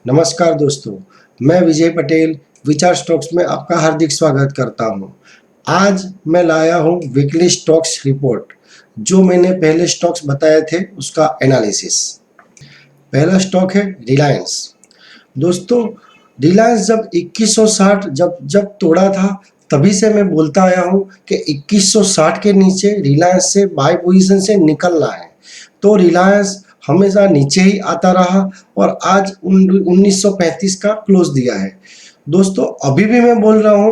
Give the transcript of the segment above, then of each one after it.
नमस्कार दोस्तों, मैं विजय पटेल विचार स्टॉक्स में आपका हार्दिक स्वागत करता हूं। आज मैं लाया हूं वीकली स्टॉक्स रिपोर्ट। जो मैंने पहले स्टॉक्स बताए थे उसका एनालिसिस। पहला स्टॉक है रिलायंस। दोस्तों, रिलायंस जब 2160 जब तोड़ा था, तभी से मैं बोलता आया हूं कि 2160 के नीचे रिलायंस से बाय पोजीशन से निकलना है। तो रिलायंस हमेशा नीचे ही आता रहा और आज 1935 का क्लोज दिया है। दोस्तों, अभी भी मैं बोल रहा हूं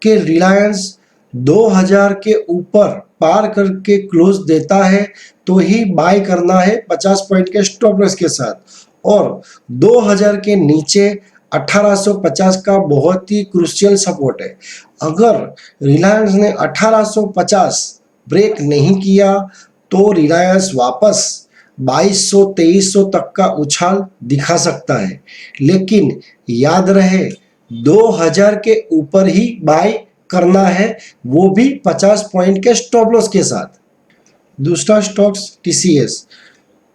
कि रिलायंस 2000 के ऊपर पार करके क्लोज देता है तो ही बाय करना है 50 पॉइंट के स्टॉप लॉस के साथ। और 2000 के नीचे 1850 का बहुत ही क्रूशियल सपोर्ट है। अगर रिलायंस ने 1850 ब्रेक नहीं किया तो रिलायंस वापस 2200-2300 तक का उछाल दिखा सकता है। लेकिन याद रहे, 2000 के ऊपर ही बाय करना है, वो भी 50 पॉइंट के स्टॉप लॉस के साथ। दूसरा स्टॉक्स टीसीएस।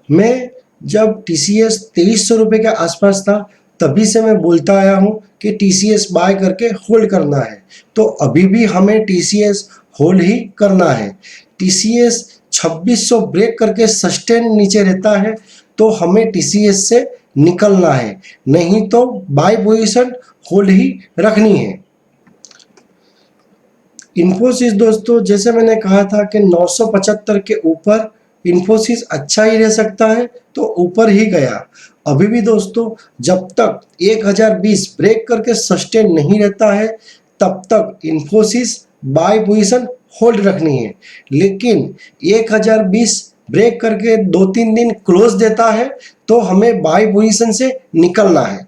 मैं जब टीसीएस 2300 रुपये के आसपास था, तभी से मैं बोलता आया हूँ कि टीसीएस बाय करके होल्ड करना है। तो अभी भी हमें टीसीएस होल्ड ही करना है। टीसीएस 2600 ब्रेक करके सस्टेन नीचे रहता है तो हमें टीसीएस से निकलना है, नहीं तो बाय पोजीशन होल्ड ही रखनी है। इन्फोसिस दोस्तों, जैसे मैंने कहा था कि 975 के ऊपर इन्फोसिस अच्छा ही रह सकता है, तो ऊपर ही गया। अभी भी दोस्तों, जब तक 1020 ब्रेक करके सस्टेन नहीं रहता है, तब तक इन्फोसिस बाय पोजीशन होल्ड रखनी है। लेकिन 1020 ब्रेक करके 2-3 दिन क्लोज देता है तो हमें बाय पोजीशन से निकलना है।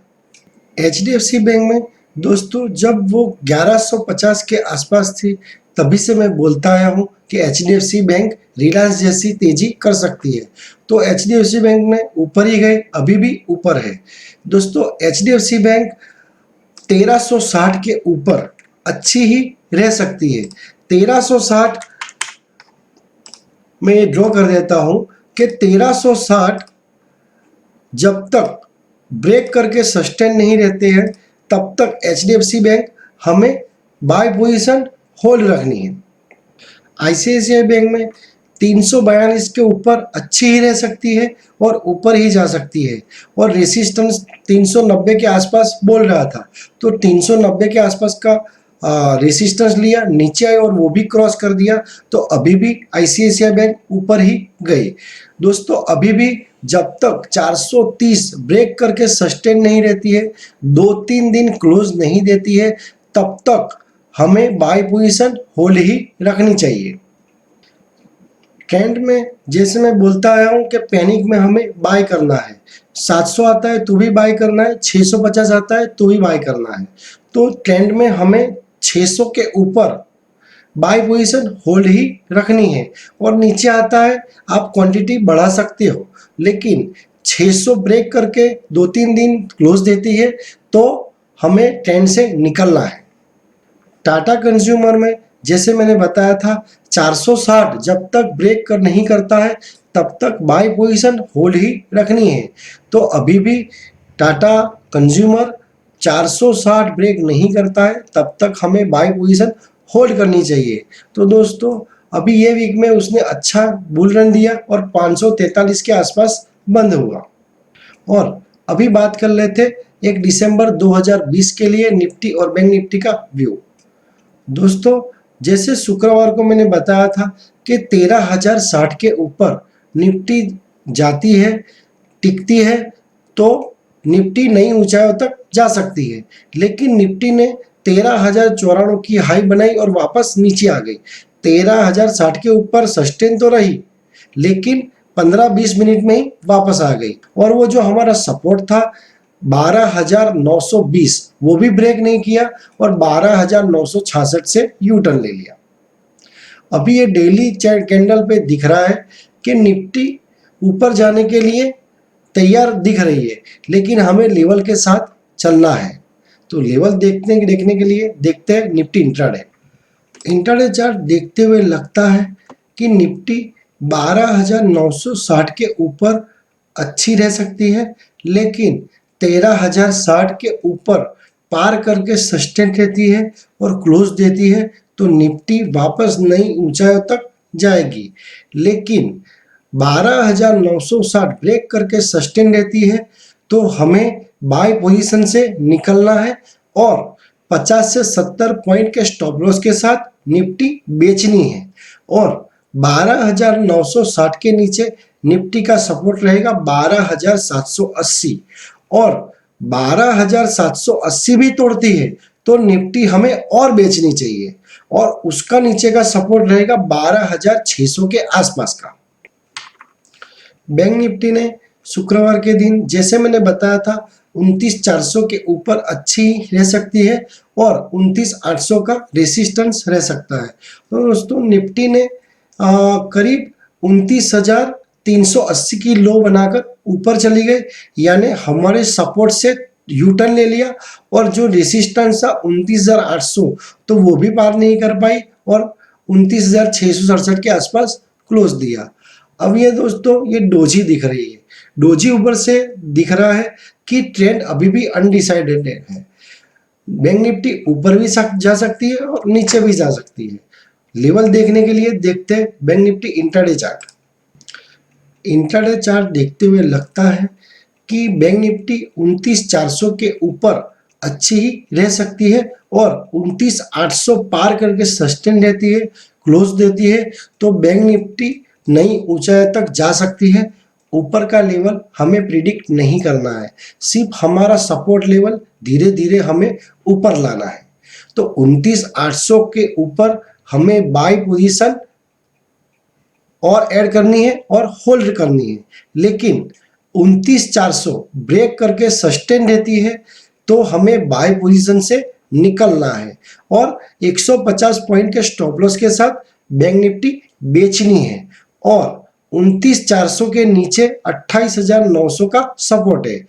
एचडीएफसी बैंक में दोस्तों, जब वो 1150 के आसपास थी, तभी से मैं बोलता आया हूँ कि एचडीएफसी बैंक रिलायंस जैसी तेजी कर सकती है। तो एचडीएफसी बैंक ने ऊपर ही गए, अभी भी ऊपर है। दोस्तों, एचडीएफसी बैंक 1360 के ऊपर अच्छी ही रह सकती है। 1360 में ड्रॉ कर देता हूँ कि 1360 जब तक ब्रेक करके सस्टेन नहीं रहते हैं, तब तक एचडीएफसी बैंक हमें बाय पोजीशन होल्ड रखनी है। आईसीआईसीआई बैंक में 342 के ऊपर अच्छी ही रह सकती है और ऊपर ही जा सकती है। और रेसिस्टेंस 390 के आसपास बोल रहा था, तो 390 के आसपास का रेसिस्टेंस लिया, नीचे आए और वो भी क्रॉस कर दिया, तो अभी भी आईसीआईसीआई बैंक ऊपर ही गई। दोस्तों, अभी भी जब तक 430 ब्रेक करके सस्टेन नहीं रहती है, 2-3 दिन क्लोज नहीं देती है, तब तक हमें बाय पोजीशन होल्ड ही रखनी चाहिए। ट्रेंड में जैसे मैं बोलता आया हूँ कि पैनिक में हमें बाय करना है। 700 आता है तो भी बाय करना है, 650 आता है तो भी बाय करना है। तो ट्रेंड में हमें 600 के ऊपर बाय पोजीशन होल्ड ही रखनी है। और नीचे आता है, आप क्वांटिटी बढ़ा सकते हो, लेकिन 600 ब्रेक करके 2-3 दिन क्लोज देती है तो हमें ट्रेंड से निकलना है। टाटा कंज्यूमर में जैसे मैंने बताया था, 460 जब तक ब्रेक कर नहीं करता है, तब तक बाय पोजीशन होल्ड ही रखनी है। तो अभी भी टाटा कंज्यूमर 460 ब्रेक नहीं करता है, तब तक हमें बाय पोजीशन होल्ड करनी चाहिए। तो दोस्तों, अभी ये वीक में उसने अच्छा बुल रन दिया और 543 के आसपास बंद हुआ। और अभी बात कर लेते 1 दिसंबर 2020 के लिए निफ्टी और बैंक निफ्टी का व्यू। दोस्तों, जैसे शुक्रवार को मैंने बताया था कि 13,060 के ऊपर निफ्टी जाती है, टिकती है, तो निफ्टी नई ऊंचाइयों तक जा सकती है। लेकिन निफ्टी ने 13,094 की हाई बनाई और वापस नीचे आ गई। 13,060 के ऊपर सस्टेन तो रही, लेकिन 15-20 मिनट में ही वापस आ गई। और वो जो हमारा सपोर्ट था 12,920, वो भी ब्रेक नहीं किया और 12,966 से यू टर्न ले लिया। अभी ये डेली कैंडल पे दिख रहा है कि निफ्टी ऊपर जाने के लिए तैयार दिख रही है, लेकिन हमें लेवल के साथ चलना है। तो लेवल देखने के लिए देखते हैं निफ्टी इंट्राडे। इंट्राडे चार्ट देखते हुए लगता है कि निफ्टी 12,960 के ऊपर अच्छी रह सकती है, लेकिन 13,060 के ऊपर पार करके सस्टेन रहती है और क्लोज देती है तो निफ्टी वापस नई ऊंचाइयों तक जाएगी। लेकिन 12,960 ब्रेक करके सस्टेन रहती है तो हमें बाय पोजीशन से निकलना है और 50 से 70 पॉइंट के स्टॉप लॉस के साथ निफ्टी बेचनी है। और 12,960 के नीचे निफ्टी का सपोर्ट रहेगा 12,780 और 12,780 भी तोड़ती है तो निफ्टी हमें और बेचनी चाहिए और उसका नीचे का सपोर्ट रहेगा 12,600 के आसपास का। बैंक निफ्टी ने शुक्रवार के दिन जैसे मैंने बताया था 29,400 के ऊपर अच्छी रह सकती है और 29,800 का रेसिस्टेंस रह सकता है। तो दोस्तों निफ्टी ने करीब 29,380 की लो बनाकर ऊपर चली गई, यानी हमारे सपोर्ट से यू टर्न ले लिया और जो रेसिस्टेंस था 29,800 तो वो भी पार नहीं कर पाई और 29,667 के आसपास क्लोज दिया। अब ये दोस्तों ये डोजी दिख रही है, डोजी ऊपर से दिख रहा है कि ट्रेंड अभी भी अनडिसाइडेड है। बैंक निफ्टी ऊपर भी जा सकती है और नीचे भी जा सकती है। लेवल देखने के लिए देखते हैं bank Nifty intraday chart. Intraday chart देखते हुए लगता है कि बैंक निफ्टी 29,400 के ऊपर अच्छी ही रह सकती है और 29,800 पार करके सस्टेन रहती है, क्लोज देती है तो बैंक निफ्टी नई ऊंचाई तक जा सकती है। ऊपर का लेवल हमें प्रिडिक्ट नहीं करना है, सिर्फ हमारा सपोर्ट लेवल धीरे धीरे हमें ऊपर लाना है। तो 29,800 के ऊपर हमें बाय पोजीशन और ऐड करनी है और होल्ड करनी है। लेकिन 29,400 ब्रेक करके सस्टेन रहती है तो हमें बाय पोजीशन से निकलना है और 150 पॉइंट के स्टॉप लॉस के साथ बैंक निफ्टी बेचनी है और 29,400 के नीचे 28,900 का सपोर्ट है।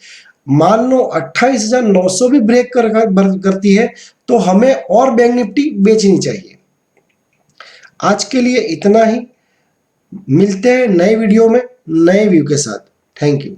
मान लो 28,900 भी ब्रेक करती है तो हमें और बैंक निफ्टी बेचनी चाहिए। आज के लिए इतना ही, मिलते हैं नए वीडियो में नए व्यू के साथ। Thank you.